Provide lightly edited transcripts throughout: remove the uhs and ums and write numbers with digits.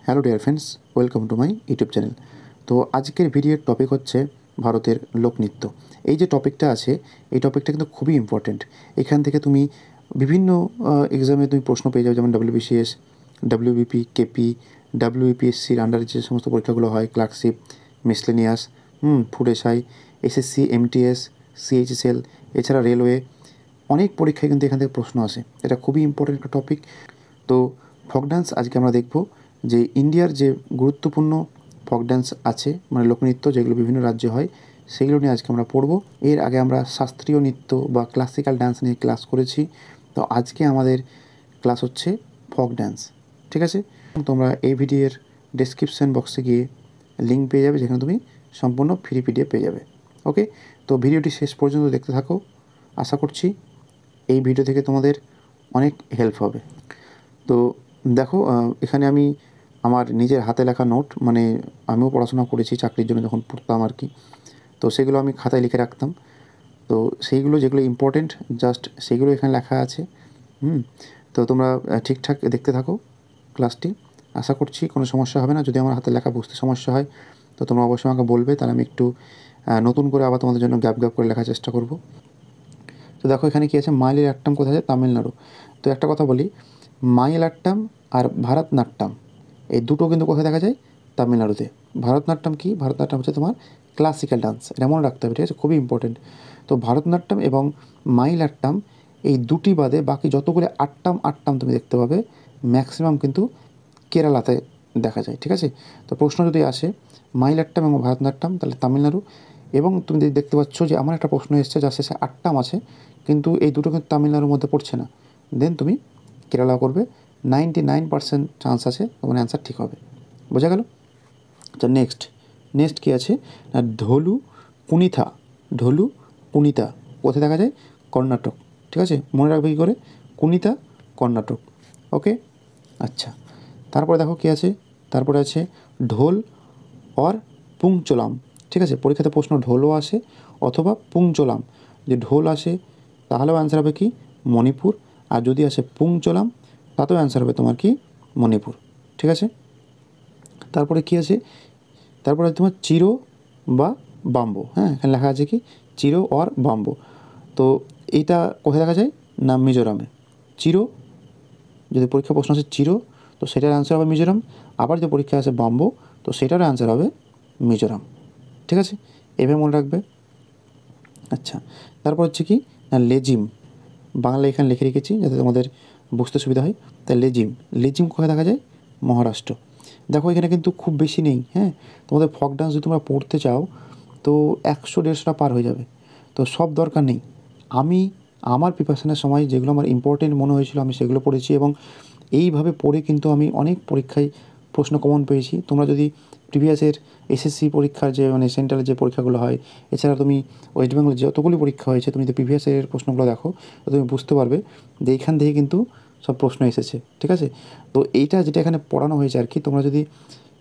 Hello dear friends, welcome to my YouTube channel. তো আজকের ভিডিওর টপিক হচ্ছে ভারতের লোকনৃত্য। এই যে টপিকটা আছে, এই টপিকটা কিন্তু খুবই ইম্পর্ট্যান্ট। এখান থেকে তুমি বিভিন্ন এক্সামে তুমি প্রশ্ন পেয়ে যাবে, যেমন ডব্লিউবিসিএস, ডব্লিউবিপি, কেপি, ডব্লিউবিপিএসসির আন্ডারে যে সমস্ত পরীক্ষাগুলো হয়, clerkship, miscellaneous, food SI, SSC, MTS, CHSL, এছাড়া রেলওয়ে, অনেক পরীক্ষায় কিন্তু এখান থেকে প্রশ্ন আসে। এটা খুবই ইম্পর্ট্যান্ট একটা টপিক। তো ফক ডান্স আজকে আমরা দেখব যে ইন্ডিয়ার যে গুরুত্বপূর্ণ ফক ডান্স আছে, মানে লোকনৃত্য যেগুলো বিভিন্ন রাজ্যে হয়, সেগুলো নিয়ে আজকে আমরা পড়ব। এর আগে আমরা শাস্ত্রীয় নৃত্য বা ক্লাসিক্যাল ডান্স নিয়ে ক্লাস করেছি। তো আজকে আমাদের ক্লাস হচ্ছে ফক ডান্স, ঠিক আছে? তোমরা এই ভিডিওর ডেসক্রিপশান বক্সে গিয়ে লিঙ্ক পেয়ে যাবে, যেখানে তুমি সম্পূর্ণ ফ্রি পিডিএফ পেয়ে যাবে। ওকে, তো ভিডিওটি শেষ পর্যন্ত দেখতে থাকো। আশা করছি এই ভিডিও থেকে তোমাদের অনেক হেল্প হবে। তো দেখো, এখানে আমি আমার নিজের হাতে লেখা নোট, মানে আমিও পড়াশোনা করেছি চাকরির জন্য যখন পড়তাম আর কি, তো সেগুলো আমি খাতায় লিখে রাখতাম। তো সেইগুলো যেগুলো ইম্পর্টেন্ট জাস্ট সেগুলো এখানে লেখা আছে। তো তোমরা ঠিকঠাক দেখতে থাকো ক্লাসটি। আশা করছি কোনো সমস্যা হবে না। যদি আমার হাতে লেখা বুঝতে সমস্যা হয় তো তোমরা অবশ্যই আমাকে বলবে, তাহলে আমি একটু নতুন করে আবার তোমাদের জন্য গ্যাপ করে লেখার চেষ্টা করব। তো দেখো এখানে কী আছে, মাইলিয়াট্টম কোথায় আছে? তামিলনাড়ু। তো একটা কথা বলি, মাইলাট্টম আর ভারতনাট্যম এই দুটো কিন্তু কোথায় দেখা যায়? তামিলনাড়ুতে। ভারতনাট্যম কি? ভারতনাট্যম হচ্ছে তোমার ক্লাসিক্যাল ডান্স, এটা মনে রাখতে হবে, ঠিক আছে? খুবই ইম্পর্টেন্ট। তো ভারতনাট্যম এবং মাইলাট্টম এই দুটি বাদে বাকি যতগুলো আট্টাম তুমি দেখতে পাবে ম্যাক্সিমাম কিন্তু কেরালাতে দেখা যায়, ঠিক আছে? তো প্রশ্ন যদি আসে মাইলাট্টম এবং ভারতনাট্যম, তাহলে তামিলনাড়ু। এবং তুমি দেখতে পাচ্ছ যে আমার একটা প্রশ্ন এসছে যার শেষে আট্টাম আছে, কিন্তু এই দুটো কিন্তু তামিলনাড়ুর মধ্যে পড়ছে না, দেন তুমি কেরালা করবে। 99% চান্স আছে তোমার অ্যান্সার ঠিক হবে। বোঝা গেল? আচ্ছা, নেক্সট কী আছে না, ঢোলু কুনিথা। ঢোলু কুনিতা কোথায় দেখা যায়? কর্ণাটক, ঠিক আছে? মনে রাখবে কী করে? কুনিতা, কর্ণাটক। ওকে, আচ্ছা। তারপরে দেখো কী আছে, তারপরে আছে ঢোল অর পুংচোলাম, ঠিক আছে? পরীক্ষাতে প্রশ্ন ঢোলও আসে অথবা পুংচোলাম। যে ঢোল আসে তাহলেও অ্যান্সার হবে কি? মণিপুর। আর যদি আসে পুংচোলাম তাতেও অ্যান্সার হবে তোমার কি? মণিপুর, ঠিক আছে? তারপরে কী আছে, তারপরে তোমার চিরো বা বাম্বো। হ্যাঁ, এখানে লেখা আছে কি? চিরো অর বাম্বো। তো এইটা কোথায় দেখা যায় না? মিজোরামে। চিরো, যদি পরীক্ষা প্রশ্ন আসে চিরো, তো সেটার অ্যান্সার হবে মিজোরাম। আবার যদি পরীক্ষা আসে বাম্বো, তো সেটার অ্যান্সার হবে মিজোরাম, ঠিক আছে? এভাবে মনে রাখবে। আচ্ছা, তারপর হচ্ছে কি না, লেজিম। বাংলা এখানে লিখে রেখেছি যাতে তোমাদের বুঝতে সুবিধা হয়। তাই লেজিম কোথায় দেখা যায়? মহারাষ্ট্র। দেখো এখানে কিন্তু খুব বেশি নেই। হ্যাঁ, তোমাদের ফক ডান্স যদি তোমরা পড়তে চাও তো 100-150টা পার হয়ে যাবে। তো সব দরকার নেই। আমি আমার প্রিপারেশনের সময় যেগুলো আমার ইম্পর্টেন্ট মনে হয়েছিল আমি সেগুলো পড়েছি, এবং এইভাবে পড়ে কিন্তু আমি অনেক পরীক্ষায় প্রশ্ন কমন পেয়েছি। তোমরা যদি প্রিভিয়াসের এসএসসি পরীক্ষার যে মানে সেন্ট্রালের যে পরীক্ষাগুলো হয়, এছাড়া তুমি ওয়েস্ট বেঙ্গলের যতগুলি পরীক্ষা হয়েছে, তুমি যদি প্রিভিয়াসের প্রশ্নগুলো দেখো তো তুমি বুঝতে পারবে যে এইখান থেকে কিন্তু সব প্রশ্ন এসেছে, ঠিক আছে? তো এইটা যেটা এখানে পড়ানো হয়েছে আর কি, তোমরা যদি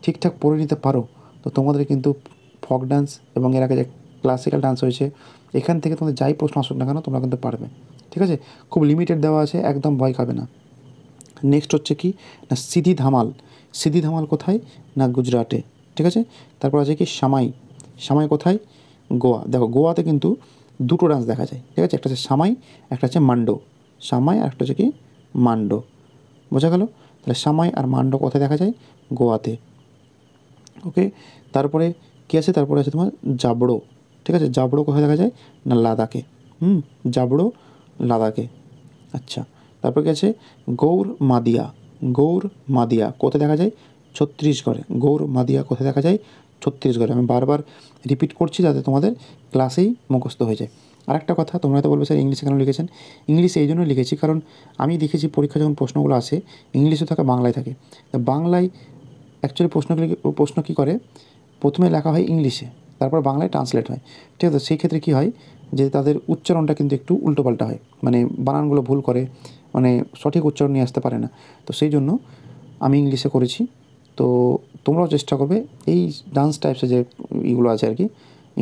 ঠিকঠাক পড়ে নিতে পারো তো তোমাদের কিন্তু ফক ডান্স এবং এর আগে যে ক্লাসিক্যাল ডান্স হয়েছে এখান থেকে তোমাদের যাই প্রশ্ন আসুক না কেন তোমরা কিন্তু পারবে, ঠিক আছে? খুব লিমিটেড দেওয়া আছে, একদম ভয় খাবে না। নেক্সট হচ্ছে কি না, সিধি ধামাল কোথায়? না গুজরাটে, ঠিক আছে? তারপর আছে কি সামাই কোথায়? গোয়া। দেখো গোয়াতে কিন্তু দুটো ডান্স দেখা যায়, ঠিক আছে? একটা হচ্ছে সামাই, একটা হচ্ছে মান্ডো। সামাই আর একটা হচ্ছে কি মান্ডো। বোঝা গেল? তাহলে সামাই আর মান্ডো কোথায় দেখা যায়? গোয়াতে। ওকে, তারপরে কী আছে? তারপরে আছে তোমার জাবড়ো, ঠিক আছে? জাবড়ো কোথায় দেখা যায়? না লাদাখে। জাবড়ো লাদাখে। আচ্ছা, তারপর কি আছে? গৌর মাদিয়া কোথায় দেখা যায়? ছত্তিশগড়ে। গৌর মাদিয়া কোথায় দেখা যায়? ছত্তিশগড়ে। আমি বারবার রিপিট করছি যাতে তোমাদের ক্লাসেই মুখস্থ হয়ে যায়। আর একটা কথা, তোমরা হয়তো বলবে স্যার ইংলিশে কেন লিখেছেন? ইংলিশে এই জন্য লিখেছি কারণ আমি দেখেছি পরীক্ষা যখন প্রশ্নগুলো আসে ইংলিশে থাকে, বাংলায় থাকে। তা বাংলায় অ্যাকচুয়ালি প্রশ্ন কী করে, প্রথমে লেখা হয় ইংলিশে, তারপর বাংলায় ট্রান্সলেট হয়, ঠিক আছে? সেই ক্ষেত্রে কী হয় যে তাদের উচ্চারণটা কিন্তু একটু উল্টোপাল্টা হয়, মানে বানানগুলো ভুল করে, মানে সঠিক উচ্চারণ নিয়ে আসতে পারে না। তো সেই জন্য আমি ইংলিশে করেছি। তো তোমরাও চেষ্টা করবে এই ডান্স টাইপসের যে ইগুলো আছে আর কি,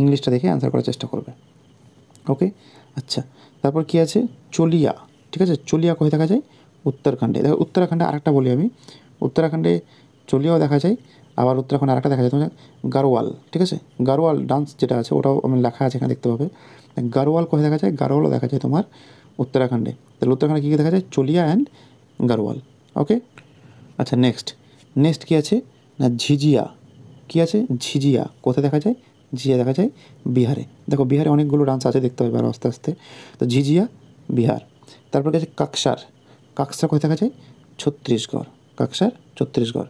ইংলিশটা দেখে অ্যান্সার করার চেষ্টা করবে। ওকে, আচ্ছা। তারপর কি আছে? চলিয়া, ঠিক আছে? চলিয়া কোথায় দেখা যায়? উত্তরাখণ্ডে। দেখো উত্তরাখণ্ডে আরেকটা বলি আমি, উত্তরাখণ্ডে চলিয়াও দেখা যায়। আবার উত্তরাখণ্ড আরেকটা দেখা যায় তোমার গারোয়াল, ঠিক আছে। গারোয়াল ডান্স যেটা আছে ওটাও আমি লেখা আছে এখানে দেখতে পাবে। গারোয়াল কোথায় দেখা যায়? গারোয়ালও দেখা যায় তোমার উত্তরাখণ্ডে। তাহলে উত্তরাখণ্ডে কী কী দেখা যায়? চলিয়া অ্যান্ড গারোয়াল। ওকে, আচ্ছা নেক্সট কী আছে না ঝিঝিয়া। কী আছে? ঝিঝিয়া কোথায় দেখা যায়? ঝিঝিয়া দেখা যায় বিহারে। দেখো বিহারে অনেকগুলো ডান্স আছে দেখতে হবে আস্তে আস্তে। তো ঝিঝিয়া বিহার। তারপর কি আছে কাকসার। কাকসার কোথায় দেখা যায়? ছত্তিশগড়। কাকসার ছত্তিশগড়।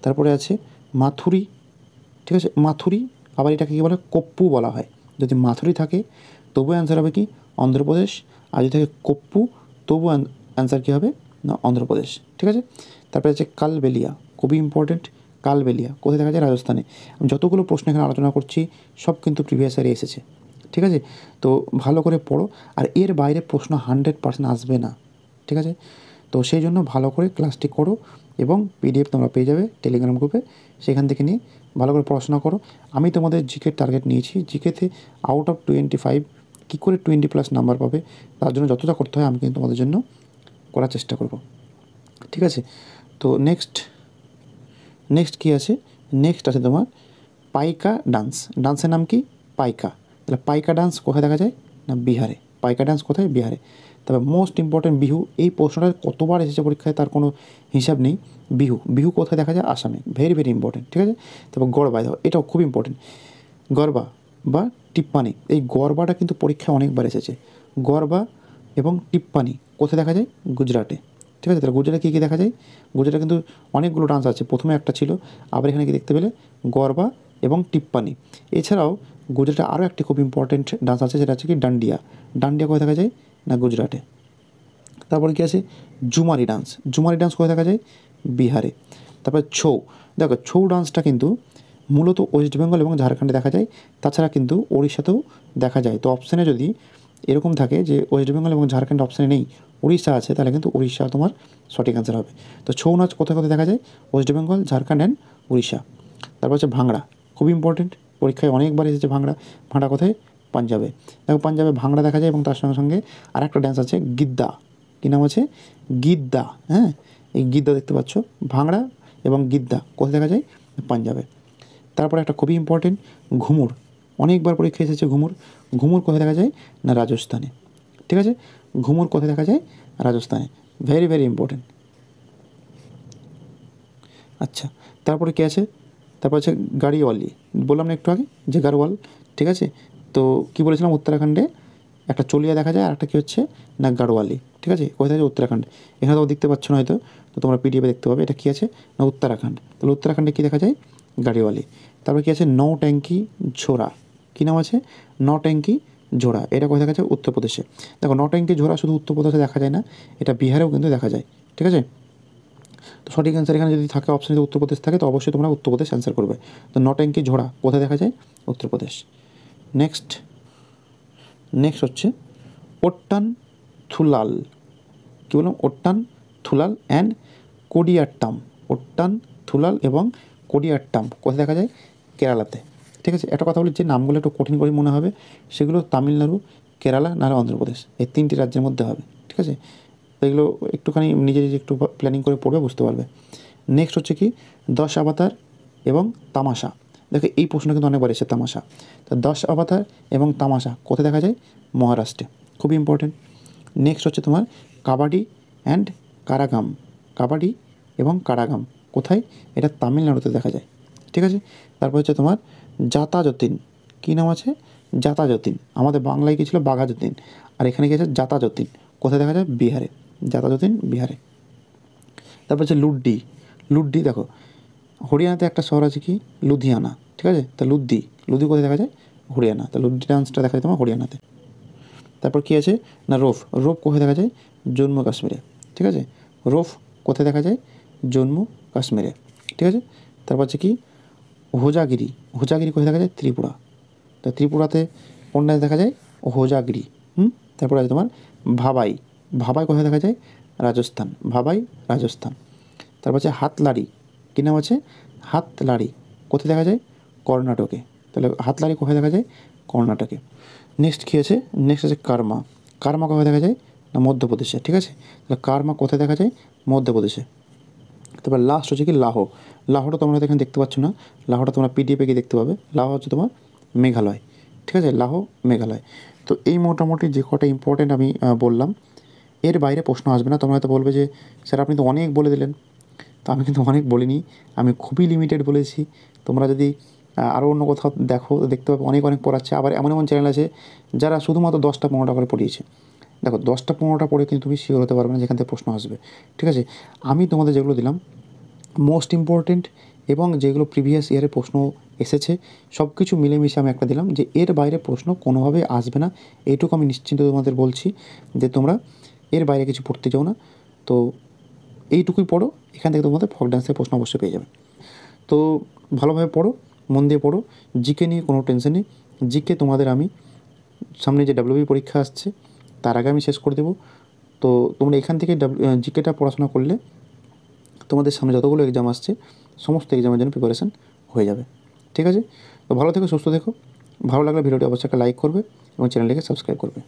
তারপরে আছে মাথুরি, ঠিক আছে। মাথুরি আবার এটাকে কী বলা হয়? কোপ্পু বলা হয়। যদি মাথুরি থাকে তবু অ্যান্সার হবে কি? অন্ধ্রপ্রদেশ। আর যদি থাকে কোপ্পু তবু অ্যান্সার কী হবে? না অন্ধ্রপ্রদেশ, ঠিক আছে। তারপরে আছে কালবেলিয়া, খুবই ইম্পর্টেন্ট। কালবেলিয়া কোথায় দেখা যায়? রাজস্থানে। আমি যতগুলো প্রশ্ন এখানে আলোচনা করছি সব কিন্তু প্রিভিয়াস ইয়ারে এসেছে, ঠিক আছে। তো ভালো করে পড়ো, আর এর বাইরে প্রশ্ন 100% আসবে না, ঠিক আছে। তো সেই জন্য ভালো করে ক্লাসটি করো এবং পিডিএফ তোমরা পেয়ে যাবে টেলিগ্রাম গ্রুপে, সেখান থেকে নিয়ে ভালো করে পড়াশোনা করো। আমি তোমাদের জিকের টার্গেট নিয়েছি, জিকেতে আউট অফ 25 কী করে 20+ নাম্বার পাবে তার জন্য যতটা করতে হয় আমি কিন্তু তোমাদের জন্য করার চেষ্টা করব, ঠিক আছে। তো নেক্সট কী আছে? নেক্সট আছে তোমার পাইকা ডান্স। ডান্সের নাম কি? পাইকা। তাহলে পাইকা ডান্স কোথায় দেখা যায়? না বিহারে। পাইকা ডান্স কোথায়? বিহারে। তবে মোস্ট ইম্পর্টেন্ট বিহু, এই প্রশ্নটা কতবার এসেছে পরীক্ষায় তার কোনো হিসাব নেই। বিহু কোথায় দেখা যায়? আসামে। ভেরি ভেরি ইম্পর্টেন্ট, ঠিক আছে। তারপর গরবা, এটাও খুব ইম্পর্টেন্ট। গরবা বা টিপ্পানি, এই গরবাটা কিন্তু পরীক্ষায় অনেকবার এসেছে। গরবা এবং টিপ্পানি কোথায় দেখা যায়? গুজরাটে, ঠিক আছে। তাহলে গুজরাটে কী কী দেখা যায়? গুজরাটে কিন্তু অনেকগুলো ডান্স আছে, প্রথমে একটা ছিল, আবার এখানে কি দেখতে পেলে? গরবা এবং টিপ্পানি। এছাড়াও গুজরাটে আরও একটি খুব ইম্পর্টেন্ট ডান্স আছে, সেটা হচ্ছে কি ডান্ডিয়া। ডান্ডিয়া কোথায় দেখা যায়? না গুজরাটে। তারপরে কী আছে? ঝুমারি ডান্স। ঝুমারি ডান্স কোথায় দেখা যায়? বিহারে। তারপরে ছৌ। দেখো ছৌ ডান্সটা কিন্তু মূলত ওয়েস্ট বেঙ্গল এবং ঝাড়খণ্ডে দেখা যায়, তাছাড়া কিন্তু ওড়িশাতেও দেখা যায়। তো অপশানে যদি এরকম থাকে যে ওয়েস্ট বেঙ্গল এবং ঝাড়খণ্ড অপশানে নেই, উড়িষ্যা আছে, তাহলে কিন্তু উড়িষ্যা তোমার সঠিক অ্যান্সার হবে। তো ছৌ নাচ কোথায় কোথায় দেখা যায়? West Bengal, Jharkhand and Orissa. তারপর হচ্ছে ভাংড়া, খুব ইম্পর্টেন্ট, পরীক্ষায় অনেকবার এসেছে ভাংড়া। ভাংড়া কোথায়? পাঞ্জাবে। দেখো পাঞ্জাবে ভাংড়া দেখা যায় এবং তার সঙ্গে সঙ্গে আরেকটা ড্যান্স আছে গিদ্দা। কী নাম আছে? গিদ্দা, হ্যাঁ। এই গিদ্দা দেখতে পাচ্ছ, ভাংড়া এবং গিদ্দা কোথায় দেখা যায়? পাঞ্জাবে। তারপরে একটা খুবই ইম্পর্টেন্ট ঘুমুর, অনেকবার পরীক্ষা এসেছে ঘুমুর। ঘুমুর কোথায় দেখা যায়? না রাজস্থানে, ঠিক আছে। ঘুমুর কোথায় দেখা যায়? রাজস্থানে। Very very important. আচ্ছা, তারপরে কী আছে? তারপর হচ্ছে গাড়িওয়ালি, বললাম না একটু আগে যে গাড়োয়াল, ঠিক আছে। তো কী বলেছিলাম? উত্তরাখণ্ডে একটা চলিয়া দেখা যায় আর একটা কী হচ্ছে? না গাড়োয়ালি, ঠিক আছে। কোথায় থাকে? উত্তরাখণ্ড। এখানে তো দেখতে পাচ্ছ না হয়তো, তো তোমরা পিডিএফে দেখতে পাবে। এটা কী আছে? না উত্তরাখণ্ড। তাহলে উত্তরাখণ্ডে কী দেখা যায়? গাড়িওয়ালি। তারপর কী আছে? নৌট্যাঙ্কি ঝোড়া। কী নাম আছে? নৌট্যাঙ্কি ঝোড়া। এটা কোথায় দেখা যায়? উত্তরপ্রদেশে। দেখো নৌট্যাঙ্কি ঝোড়া শুধু উত্তরপ্রদেশে দেখা যায় না, এটা বিহারেও কিন্তু দেখা যায়, ঠিক আছে। তো সঠিক অ্যান্সার এখানে যদি থাকে অপশানে যদি উত্তরপ্রদেশ থাকে তো অবশ্যই তোমরা উত্তরপ্রদেশ অ্যান্সার করবে। তো নৌট্যাঙ্কি ঝোড়া কোথায় দেখা যায়? উত্তরপ্রদেশ। নেক্সট হচ্ছে ওট্টান থুলাল। কী বললাম? ওট্টান থুলাল অ্যান্ড কোডিয়াট্টাম। ওট্টান থুলাল এবং কোডিয়াট্টাম কোথায় দেখা যায়? কেরালাতে, ঠিক আছে। একটা কথা বলি, যে নামগুলো একটু কঠিন করে মনে হবে সেগুলো তামিলনাড়ু, কেরালা নাহলে অন্ধ্রপ্রদেশ, এই 3টি রাজ্যের মধ্যে হবে, ঠিক আছে। তো এগুলো একটুখানি নিজে একটু প্ল্যানিং করে পড়বে, বুঝতে পারবে। নেক্সট হচ্ছে কি 10 অবতার এবং তামাশা। দেখো এই প্রশ্নটা কিন্তু অনেকবার এসেছে, তামাশা। তো 10 অবতার এবং তামাশা কোথায় দেখা যায়? মহারাষ্ট্রে, খুবই ইম্পর্টেন্ট। নেক্সট হচ্ছে তোমার কাবাডি অ্যান্ড কারাগাম। কাবাডি এবং কারাগাম কোথায়? এটা তামিলনাড়ুতে দেখা যায়, ঠিক আছে। তারপর হচ্ছে তোমার জাতা যতীন। কী নাম আছে? জাতা যতীন। আমাদের বাংলায় কী ছিল? বাঘা যতীন। আর এখানে কী আছে? জাতা যতীন। কোথায় দেখা যায়? বিহারে। জাতা যতীন বিহারে। তারপর হচ্ছে লুড্ডি দেখো হরিয়ানাতে একটা শহর আছে কি? লুধিয়ানা, ঠিক আছে। তা লুদ্দি কোথায় দেখা যায়? হরিয়ানা। তা লুড্ডি ডান্সটা দেখা যায় তোমার হরিয়ানাতে। তারপর কী আছে? না রোপ কোথায় দেখা যায়? জম্মু কাশ্মীরে, ঠিক আছে। রোপ কোথায় দেখা যায়? জম্মু কাশ্মীরে, ঠিক আছে। তারপর হচ্ছে কি হোজাগিরি কোথায় দেখা যায়? ত্রিপুরা। তা ত্রিপুরাতে কোন ডান্স দেখা যায়? হোজাগিরি। তারপর আছে তোমার ভাবাই কোথায় দেখা যায়? রাজস্থান। রাজস্থান। তারপর আছে হাতলাড়ি। কী নাম আছে? হাতলাড়ি কোথায় দেখা যায়? কর্ণাটকে। তাহলে হাতলাড়ি কোথায় দেখা যায়? কর্ণাটকে। নেক্সট কী আছে? নেক্সট আছে কার্মা কোথায় দেখা যায়? না মধ্যপ্রদেশে, ঠিক আছে। তাহলে কার্মা কোথায় দেখা যায়? মধ্যপ্রদেশে। তারপর লাস্ট হচ্ছে কি লাহ। লাহটা তোমরা এখানে দেখতে পাচ্ছ না, লাহটা তোমরা পিডিএফে গিয়ে দেখতে পাবে। লাহ হচ্ছে তোমার মেঘালয়, ঠিক আছে, লাহ মেঘালয়। তো এই মোটামুটি যে কটা ইম্পর্টেন্ট আমি বললাম, এর বাইরে প্রশ্ন আসবে না। তোমরা হয়তো বলবে যে স্যার আপনি তো অনেক বলে দিলেন। তো আমি কিন্তু অনেক বলিনি, আমি খুবই লিমিটেড বলেছি। তোমরা যদি আরও অন্য কোথাও দেখতে পাবে অনেক অনেক পড়াচ্ছে। আবার এমন এমন চ্যানেল আছে যারা শুধুমাত্র 10টা 15টা করে পড়িয়েছে। দেখো 10টা 15টা পড়ে কিন্তু তুমি শিওর হতে পারবে না যেখান থেকে প্রশ্ন আসবে, ঠিক আছে। আমি তোমাদের যেগুলো দিলাম মোস্ট ইম্পর্টেন্ট এবং যেগুলো প্রিভিয়াস ইয়ারে প্রশ্ন এসেছে সব কিছু মিলেমিশে আমি একটা দিলাম যে এর বাইরে প্রশ্ন কোনোভাবেই আসবে না। এইটুকু আমি নিশ্চিন্ত তোমাদের বলছি যে তোমরা এর বাইরে কিছু পড়তে চাও না। তো এইটুকুই পড়ো, এখান থেকে তোমাদের ফক ডান্সের প্রশ্ন অবশ্যই পেয়ে যাবে। তো ভালোভাবে পড়ো, মন দিয়ে পড়ো। জিকে নিয়ে কোনো টেনশন নেই। জিকে তোমাদের আমি সামনে যে ডাব্লিউবি পরীক্ষা আসছে তার আগে আমি শেষ করে দেবো। তো তোমরা এখান থেকে জিকেটা পড়াশোনা করলে তোমাদের সামনে যতগুলো এক্সাম আসছে সমস্ত এক্সামের জন্য প্রিপারেশান হয়ে যাবে, ঠিক আছে। তো ভালো থেকো, সুস্থ থেকো। ভালো লাগলে ভিডিওটি অবশ্যই একটা লাইক করবে এবং চ্যানেলটিকে সাবস্ক্রাইব করবে।